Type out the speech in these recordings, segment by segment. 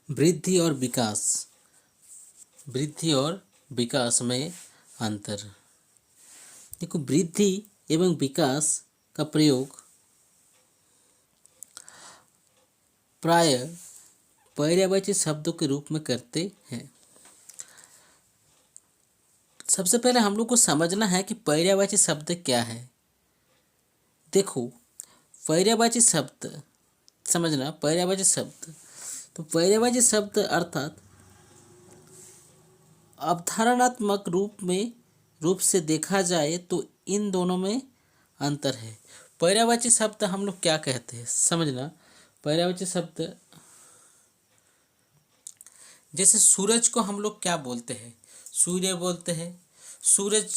वृद्धि और विकास। वृद्धि और विकास में अंतर। देखो, वृद्धि एवं विकास का प्रयोग प्राय पर्यायवाची शब्दों के रूप में करते हैं। सबसे पहले हम लोग को समझना है कि पर्यायवाची शब्द क्या है। देखो, पर्यायवाची शब्द समझना। पर्यायवाची शब्द तो पर्यायवाची शब्द अर्थात अवधारणात्मक रूप से देखा जाए तो इन दोनों में अंतर है। पर्यायवाची शब्द हम लोग क्या कहते हैं, समझना। पर्यायवाची शब्द जैसे सूरज को हम लोग क्या बोलते हैं, सूर्य बोलते हैं। सूरज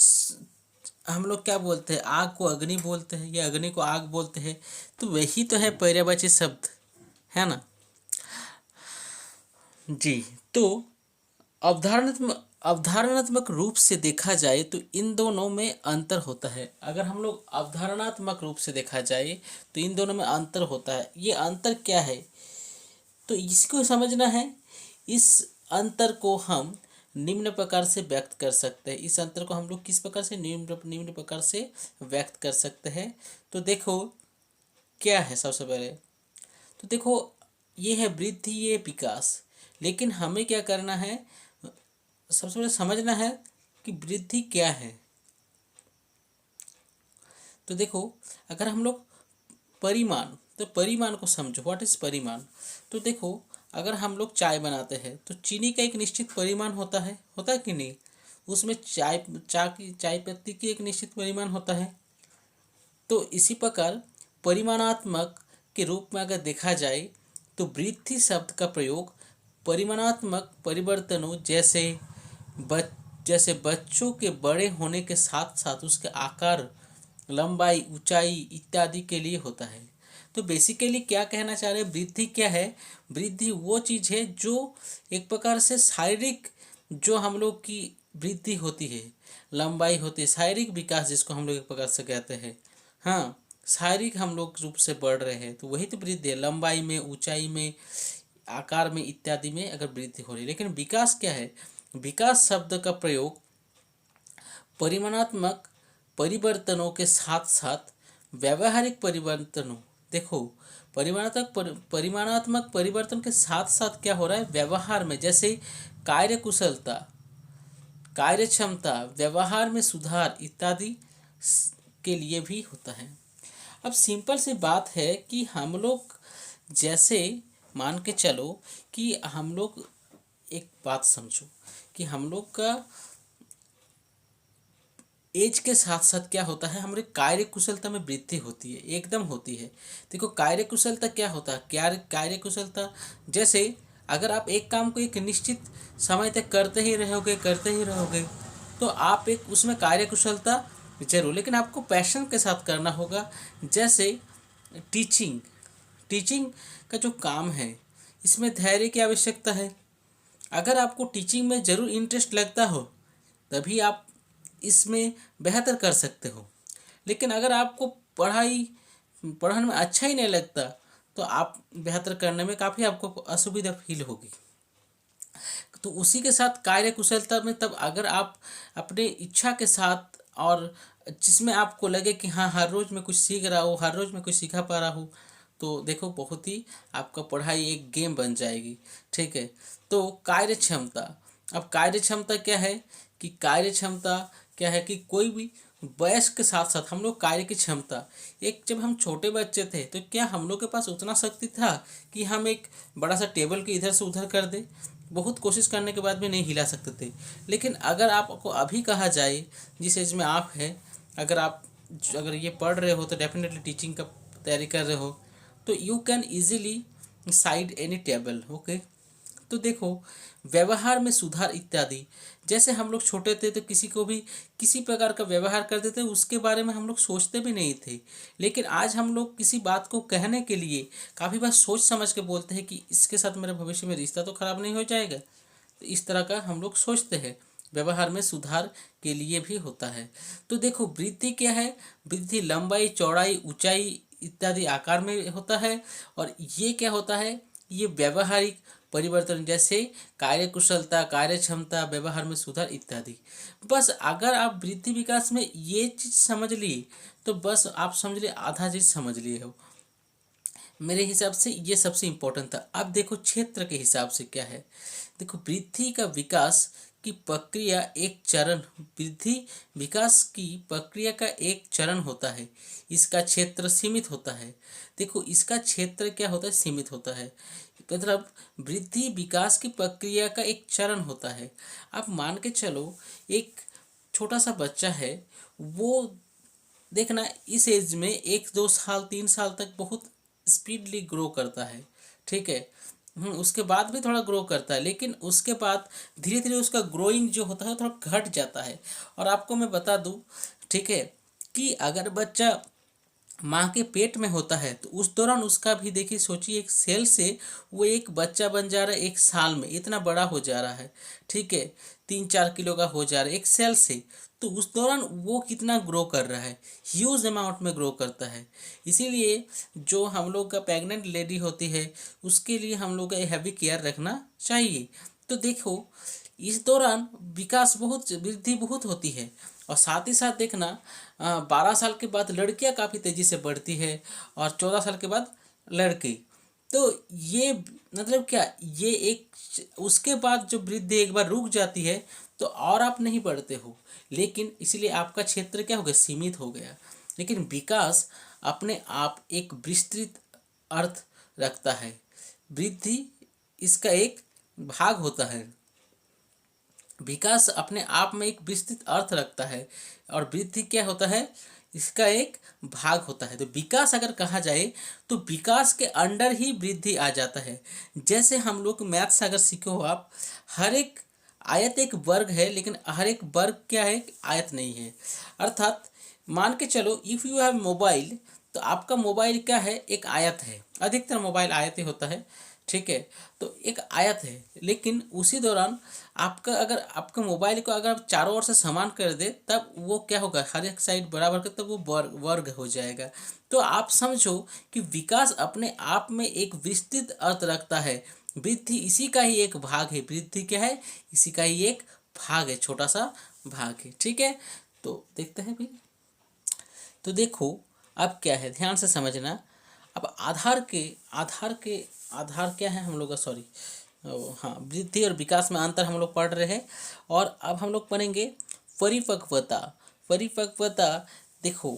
हम लोग क्या बोलते हैं, आग को अग्नि बोलते हैं या अग्नि को आग बोलते हैं। तो वही तो है पर्यायवाची शब्द, है ना जी। तो अवधारणात्मक रूप से देखा जाए तो इन दोनों में अंतर होता है। अगर हम लोग अवधारणात्मक रूप से देखा जाए तो इन दोनों में अंतर होता है। ये अंतर क्या है, तो इसको समझना है। इस अंतर को हम निम्न प्रकार से व्यक्त कर सकते हैं। इस अंतर को हम लोग किस प्रकार से निम्न प्रकार से व्यक्त कर सकते हैं। तो देखो क्या है, सबसे पहले तो देखो ये है वृद्धि, ये विकास। लेकिन हमें क्या करना है, सबसे पहले समझना है कि वृद्धि क्या है। तो देखो, अगर हम लोग परिमाण को समझो। व्हाट इज परिमाण। तो देखो, अगर हम लोग चाय बनाते हैं तो चीनी का एक निश्चित परिमाण होता है कि नहीं। उसमें चाय पत्ती की एक निश्चित परिमाण होता है। तो इसी प्रकार परिमाणात्मक के रूप में अगर देखा जाए तो वृद्धि शब्द का प्रयोग परिमाणात्मक परिवर्तनों जैसे बच्चों के बड़े होने के साथ साथ उसके आकार, लंबाई, ऊंचाई इत्यादि के लिए होता है। तो बेसिकली क्या कहना चाह रहे हैं, वृद्धि क्या है। वृद्धि वो चीज़ है जो एक प्रकार से शारीरिक, जो हम लोग की वृद्धि होती है, लंबाई होती है, शारीरिक विकास जिसको हम लोग एक प्रकार से कहते हैं। हाँ, शारीरिक हम लोग रूप से बढ़ रहे हैं तो वही तो वृद्धि है। लंबाई में, ऊंचाई में, आकार में इत्यादि में अगर वृद्धि हो रही है। लेकिन विकास क्या है, विकास शब्द का प्रयोग परिमाणात्मक परिवर्तनों के साथ साथ व्यावहारिक परिवर्तनों, देखो परिमाणात्मक परिवर्तन के साथ साथ क्या हो रहा है व्यवहार में, जैसे कार्यकुशलता, कार्य क्षमता, व्यवहार में सुधार इत्यादि के लिए भी होता है। अब सिंपल सी बात है कि हम लोग जैसे मान के चलो कि हम लोग, एक बात समझो कि हम लोग का एज के साथ साथ क्या होता है, हमारी कार्य कुशलता में वृद्धि होती है, एकदम होती है। देखो, कार्य कुशलता क्या होता है, क्या कार्य कुशलता, जैसे अगर आप एक काम को एक निश्चित समय तक करते ही रहोगे तो आप एक उसमें कार्य कुशलता जरूर, लेकिन आपको पैशन के साथ करना होगा। जैसे टीचिंग टीचिंग का जो काम है, इसमें धैर्य की आवश्यकता है। अगर आपको टीचिंग में ज़रूर इंटरेस्ट लगता हो तभी आप इसमें बेहतर कर सकते हो। लेकिन अगर आपको पढ़ाने में अच्छा ही नहीं लगता तो आप बेहतर करने में काफ़ी आपको असुविधा फील होगी। तो उसी के साथ कार्य कुशलता में, तब अगर आप अपने इच्छा के साथ और जिसमें आपको लगे कि हाँ, हर रोज़ मैं कुछ सीख रहा हूँ, हर रोज़ मैं कुछ सीखा पा रहा हूँ, तो देखो बहुत ही आपका पढ़ाई एक गेम बन जाएगी। ठीक है। तो कार्य क्षमता, अब कार्य क्षमता क्या है कि कार्य क्षमता क्या है कि कोई भी वयस के साथ साथ हम लोग कार्य की क्षमता, एक जब हम छोटे बच्चे थे तो क्या हम लोग के पास उतना शक्ति था कि हम एक बड़ा सा टेबल के इधर से उधर कर दे, बहुत कोशिश करने के बाद भी नहीं हिला सकते थे। लेकिन अगर आपको अभी कहा जाए जिस एज में आप हैं, अगर ये पढ़ रहे हो तो डेफिनेटली टीचिंग का तैयारी कर रहे हो तो you can easily side any table. Okay. तो देखो, व्यवहार में सुधार इत्यादि, जैसे हम लोग छोटे थे तो किसी को भी किसी प्रकार का व्यवहार करते थे, उसके बारे में हम लोग सोचते भी नहीं थे। लेकिन आज हम लोग किसी बात को कहने के लिए काफ़ी बार सोच समझ के बोलते हैं कि इसके साथ मेरे भविष्य में रिश्ता तो खराब नहीं हो जाएगा। तो इस तरह का हम लोग सोचते हैं। व्यवहार में सुधार के लिए भी होता है। तो देखो, वृद्धि क्या है, वृद्धि लंबाई, चौड़ाई, ऊंचाई इत्यादि आकार में होता है। और ये क्या होता है, ये व्यवहारिक परिवर्तन, जैसे कार्यकुशलता, कार्य क्षमता, व्यवहार में सुधार इत्यादि। बस अगर आप वृद्धि विकास में ये चीज़ समझ लिए तो बस आप समझ लिए, आधा चीज़ समझ लिए हो। मेरे हिसाब से ये सबसे इम्पोर्टेंट था। अब देखो क्षेत्र के हिसाब से क्या है। देखो, वृद्धि का विकास की प्रक्रिया एक चरण, वृद्धि विकास की प्रक्रिया का एक चरण होता है। इसका क्षेत्र सीमित होता है। देखो, इसका क्षेत्र क्या होता है, सीमित होता है। मतलब वृद्धि विकास की प्रक्रिया का एक चरण होता है। आप मान के चलो, एक छोटा सा बच्चा है, वो देखना इस एज में 1 2 साल 3 साल तक बहुत स्पीडली ग्रो करता है, ठीक है। उसके बाद भी थोड़ा ग्रो करता है, लेकिन उसके बाद धीरे धीरे उसका ग्रोइंग जो होता है थोड़ा घट जाता है। और आपको मैं बता दूं, ठीक है, कि अगर बच्चा माँ के पेट में होता है तो उस दौरान उसका भी देखिए, सोचिए, एक सेल से वो एक बच्चा बन जा रहा है, 1 साल में इतना बड़ा हो जा रहा है, ठीक है, 3 4 किलो का हो जा रहा है एक सेल से। तो उस दौरान वो कितना ग्रो कर रहा है, ह्यूज अमाउंट में ग्रो करता है। इसीलिए जो हम लोग का प्रेग्नेंट लेडी होती है, उसके लिए हम लोग का हैवी केयर रखना चाहिए। तो देखो, इस दौरान विकास बहुत, वृद्धि बहुत होती है। और साथ ही साथ देखना, 12 साल के बाद लड़कियां काफ़ी तेज़ी से बढ़ती है और 14 साल के बाद लड़के। तो ये मतलब क्या, ये एक, उसके बाद जो वृद्धि एक बार रुक जाती है तो और आप नहीं बढ़ते हो, लेकिन इसलिए आपका क्षेत्र क्या हो गया, सीमित हो गया। लेकिन विकास अपने आप एक विस्तृत अर्थ रखता है। वृद्धि इसका एक भाग होता है। विकास अपने आप में एक विस्तृत अर्थ रखता है और वृद्धि क्या होता है, इसका एक भाग होता है। तो विकास अगर कहा जाए तो विकास के अंडर ही वृद्धि आ जाता है। जैसे हम लोग मैथ्स अगर सीखे हो आप, हर एक आयत एक वर्ग है, लेकिन हर एक वर्ग क्या है, आयत नहीं है। अर्थात मान के चलो, इफ़ यू हैव मोबाइल, तो आपका मोबाइल क्या है, एक आयत है। अधिकतर मोबाइल आयत ही होता है, ठीक है। तो एक आयत है, लेकिन उसी दौरान आपका, अगर आपका मोबाइल को अगर आप चारों ओर से समान कर दे, तब वो क्या होगा, हर एक साइड बराबर कर, तब वो वर्ग हो जाएगा। तो आप समझो कि विकास अपने आप में एक विस्तृत अर्थ रखता है। वृद्धि इसी का ही एक भाग है। वृद्धि क्या है, इसी का ही एक भाग है, छोटा सा भाग है, ठीक है। तो देखते हैं भी। तो देखो, अब क्या है, ध्यान से समझना। अब आधार क्या है हम लोग का, सॉरी, हाँ, वृद्धि और विकास में अंतर हम लोग पढ़ रहे हैं। और अब हम लोग पढ़ेंगे परिपक्वता। परिपक्वता, देखो,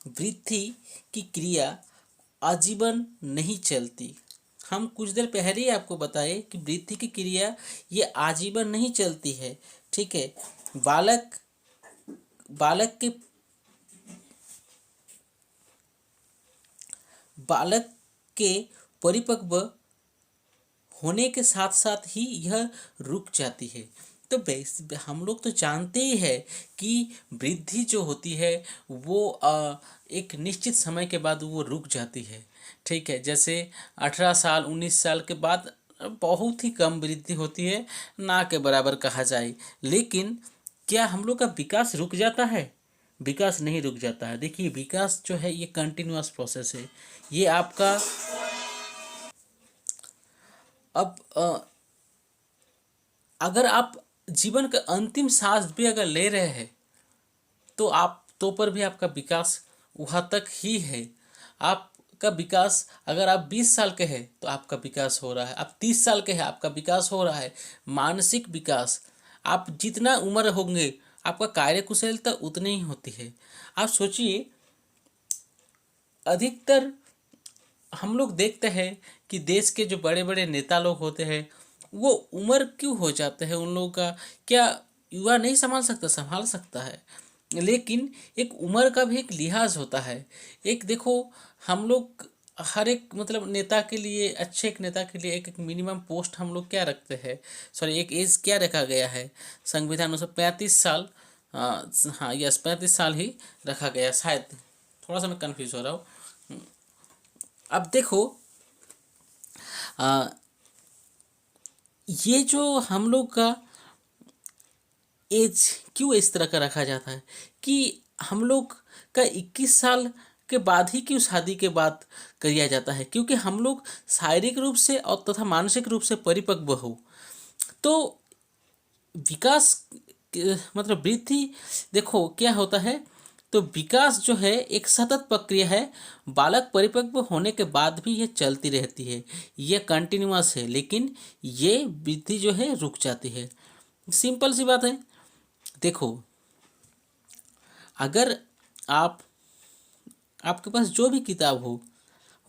वृद्धि की क्रिया आजीवन नहीं चलती। हम कुछ देर पहले ही आपको बताए कि वृद्धि की क्रिया ये आजीवन नहीं चलती है, ठीक है। बालक बालक के बालक के परिपक्व होने के साथ साथ ही यह रुक जाती है। तो हम लोग तो जानते ही है कि वृद्धि जो होती है वो एक निश्चित समय के बाद वो रुक जाती है, ठीक है। जैसे 18 साल 19 साल के बाद बहुत ही कम वृद्धि होती है, ना के बराबर कहा जाए। लेकिन क्या हम लोग का विकास रुक जाता है? विकास नहीं रुक जाता है। देखिए, विकास जो है ये कंटिन्यूअस प्रोसेस है। ये आपका, अब अगर आप जीवन का अंतिम सांस भी अगर ले रहे हैं तो आप तो पर भी आपका विकास वहाँ तक ही है। आपका विकास, अगर आप 20 साल के हैं तो आपका विकास हो रहा है, आप 30 साल के हैं आपका विकास हो रहा है। मानसिक विकास, आप जितना उम्र होंगे आपका कार्यकुशलता उतनी ही होती है। आप सोचिए, अधिकतर हम लोग देखते हैं कि देश के जो बड़े बड़े नेता लोग होते हैं वो उम्र क्यों हो जाते हैं उन लोगों का, क्या युवा नहीं संभाल सकता? संभाल सकता है, लेकिन एक उम्र का भी एक लिहाज होता है। एक देखो, हम लोग हर एक मतलब नेता के लिए, अच्छे एक नेता के लिए एक मिनिमम पोस्ट हम लोग क्या रखते हैं, सॉरी, एक एज क्या रखा गया है संविधान अनुसार, 35 साल। हाँ, यस, 35 साल ही रखा गया है शायद, थोड़ा सा मैं कन्फ्यूज हो रहा हूँ। अब देखो, आ, ये जो हम लोग का एज क्यों इस तरह का रखा जाता है कि हम लोग का 21 साल के बाद ही क्यों शादी के बाद किया जाता है? क्योंकि हम लोग शारीरिक रूप से और तथा मानसिक रूप से परिपक्व हो। तो विकास मतलब वृद्धि, देखो क्या होता है, तो विकास जो है एक सतत प्रक्रिया है। बालक परिपक्व होने के बाद भी ये चलती रहती है, ये कंटिन्यूअस है, लेकिन ये वृद्धि जो है रुक जाती है। सिंपल सी बात है। देखो, अगर आपके पास जो भी किताब हो,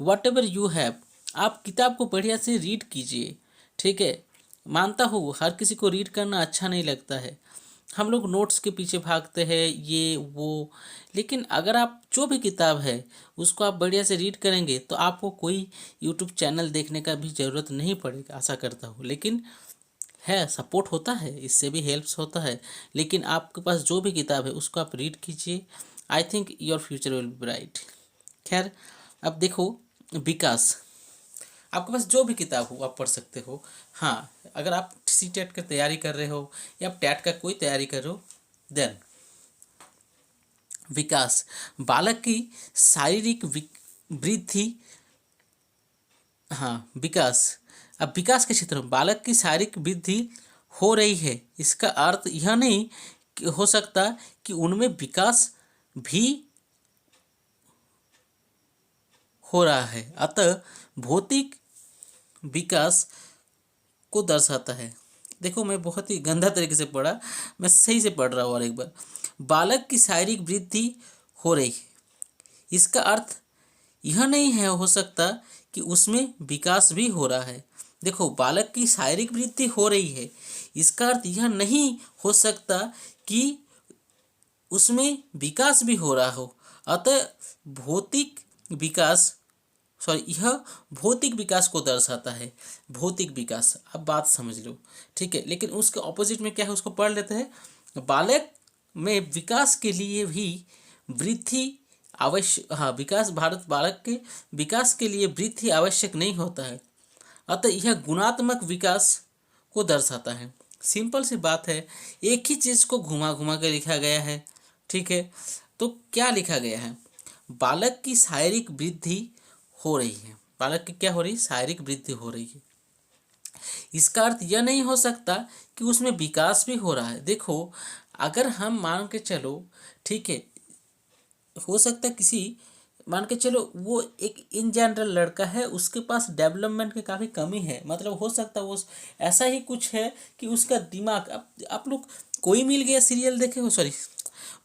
वट एवर यू हैव, आप किताब को बढ़िया से रीड कीजिए। ठीक है, मानता हूँ हर किसी को रीड करना अच्छा नहीं लगता है, हम लोग नोट्स के पीछे भागते हैं ये वो, लेकिन अगर आप जो भी किताब है उसको आप बढ़िया से रीड करेंगे तो आपको कोई यूट्यूब चैनल देखने का भी ज़रूरत नहीं पड़ेगा, आशा करता हूँ। लेकिन है, सपोर्ट होता है, इससे भी हेल्प्स होता है, लेकिन आपके पास जो भी किताब है उसको आप रीड कीजिए। I think your future will be bright. खैर, अब देखो, विकास, आपके पास जो भी किताब हो आप पढ़ सकते हो। हाँ, अगर आप सी टेट की तैयारी कर रहे हो या आप टेट का कोई तैयारी कर रहे हो, देन विकास, बालक की शारीरिक वृद्धि। हाँ, विकास, अब विकास के क्षेत्र में बालक की शारीरिक वृद्धि हो रही है, इसका अर्थ यह नहीं हो सकता कि उनमें विकास भी हो रहा है। अतः भौतिक विकास को दर्शाता है। देखो, मैं बहुत ही गंदा तरीके से पढ़ा, मैं सही से पढ़ रहा हूँ और एक बार। बालक की शारीरिक वृद्धि हो रही है, इसका अर्थ यह नहीं है हो सकता कि उसमें विकास भी हो रहा है। देखो, बालक की शारीरिक वृद्धि हो रही है, इसका अर्थ यह नहीं हो सकता कि उसमें विकास भी हो रहा हो। अतः भौतिक विकास, यह भौतिक विकास को दर्शाता है। भौतिक विकास, अब बात समझ लो, ठीक है। लेकिन उसके ऑपोजिट में क्या है, उसको पढ़ लेते हैं। बालक में विकास के लिए भी वृद्धि आवश्यक, हाँ, बालक के विकास के लिए वृद्धि आवश्यक नहीं होता है। अतः यह गुणात्मक विकास को दर्शाता है। सिंपल सी बात है, एक ही चीज़ को घुमा घुमा के लिखा गया है। ठीक है, तो क्या लिखा गया है? बालक की शारीरिक वृद्धि हो रही है। बालक की क्या हो रही है? शारीरिक वृद्धि हो रही है। इसका अर्थ यह नहीं हो सकता कि उसमें विकास भी हो रहा है। देखो, अगर हम मान के चलो, ठीक है, हो सकता है किसी, मान के चलो वो एक इन जनरल लड़का है, उसके पास डेवलपमेंट की काफ़ी कमी है, मतलब हो सकता है वो ऐसा ही कुछ है कि उसका दिमाग, आप लोग कोई मिल गया सीरियल देखे हो, सॉरी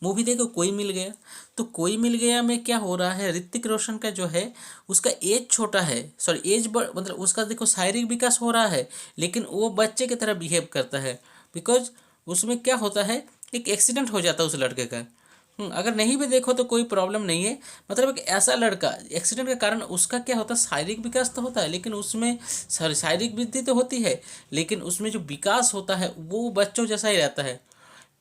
मूवी देखो, कोई मिल गया। तो कोई मिल गया में क्या हो रहा है, ऋतिक रोशन का जो है उसका एज छोटा है, सॉरी एज मतलब उसका देखो शारीरिक विकास हो रहा है, लेकिन वो बच्चे की तरह बिहेव करता है। बिकॉज उसमें क्या होता है, एक एक्सीडेंट हो जाता है उस लड़के का। अगर नहीं भी देखो तो कोई प्रॉब्लम नहीं है, मतलब एक ऐसा लड़का, एक्सीडेंट के कारण उसका क्या होता है, शारीरिक विकास तो होता है, लेकिन उसमें शारीरिक वृद्धि तो होती है, लेकिन उसमें जो विकास होता है वो बच्चों जैसा ही रहता है।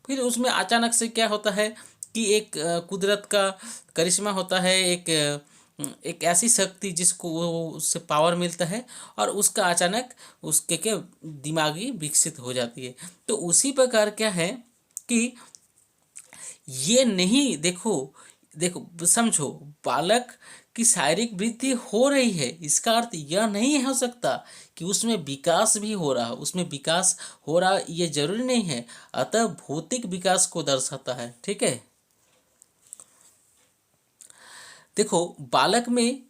फिर उसमें अचानक से क्या होता है कि एक कुदरत का करिश्मा होता है, एक ऐसी शक्ति जिसको वो उससे पावर मिलता है, और उसका अचानक उसके क्या दिमागी विकसित हो जाती है। तो उसी प्रकार क्या है कि ये नहीं, देखो देखो समझो, बालक की शारीरिक वृद्धि हो रही है, इसका अर्थ यह नहीं हो सकता कि उसमें विकास भी हो रहा, उसमें विकास हो रहा ये जरूरी नहीं है। अतः भौतिक विकास को दर्शाता है। ठीक है, देखो, बालक में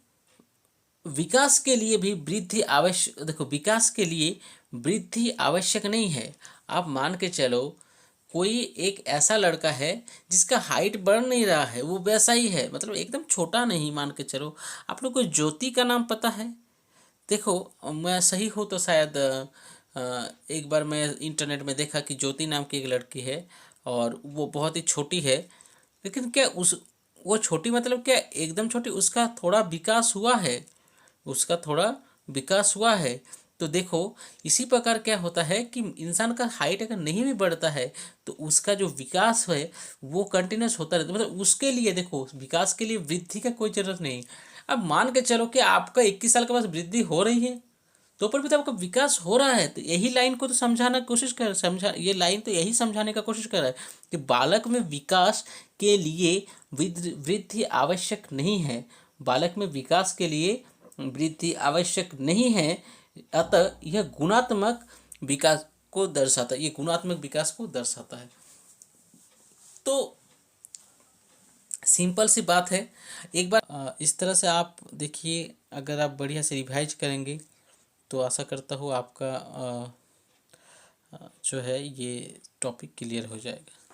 विकास के लिए भी वृद्धि आवश्यक, देखो विकास के लिए वृद्धि आवश्यक नहीं है। आप मान के चलो कोई एक ऐसा लड़का है जिसका हाइट बढ़ नहीं रहा है, वो वैसा ही है, मतलब एकदम छोटा नहीं, मान के चलो। आप लोग को ज्योति का नाम पता है? देखो, मैं सही हूँ तो शायद एक बार मैं इंटरनेट में देखा कि ज्योति नाम की एक लड़की है और वो बहुत ही छोटी है, लेकिन क्या उस वो छोटी मतलब क्या एकदम छोटी, उसका थोड़ा विकास हुआ है, उसका थोड़ा विकास हुआ है। तो देखो, इसी प्रकार क्या होता है कि इंसान का हाइट अगर नहीं भी बढ़ता है तो उसका जो विकास है वो कंटिन्यूस होता रहता है, मतलब उसके लिए देखो विकास के लिए वृद्धि का कोई ज़रूरत नहीं। अब मान के चलो कि आपका 21 साल के पास वृद्धि हो रही है, तो पर भी तो आपका विकास हो रहा है। तो यही लाइन को तो समझाना कोशिश कर समझा ये लाइन तो यही समझाने का कोशिश कर रहा है कि बालक में विकास के लिए वृद्धि आवश्यक नहीं है। बालक में विकास के लिए वृद्धि आवश्यक नहीं है। अतः यह गुणात्मक विकास को दर्शाता है, ये गुणात्मक विकास को दर्शाता है। तो सिंपल सी बात है। एक बार इस तरह से आप देखिए, अगर आप बढ़िया से रिवाइज करेंगे तो आशा करता हूँ आपका जो है ये टॉपिक क्लियर हो जाएगा।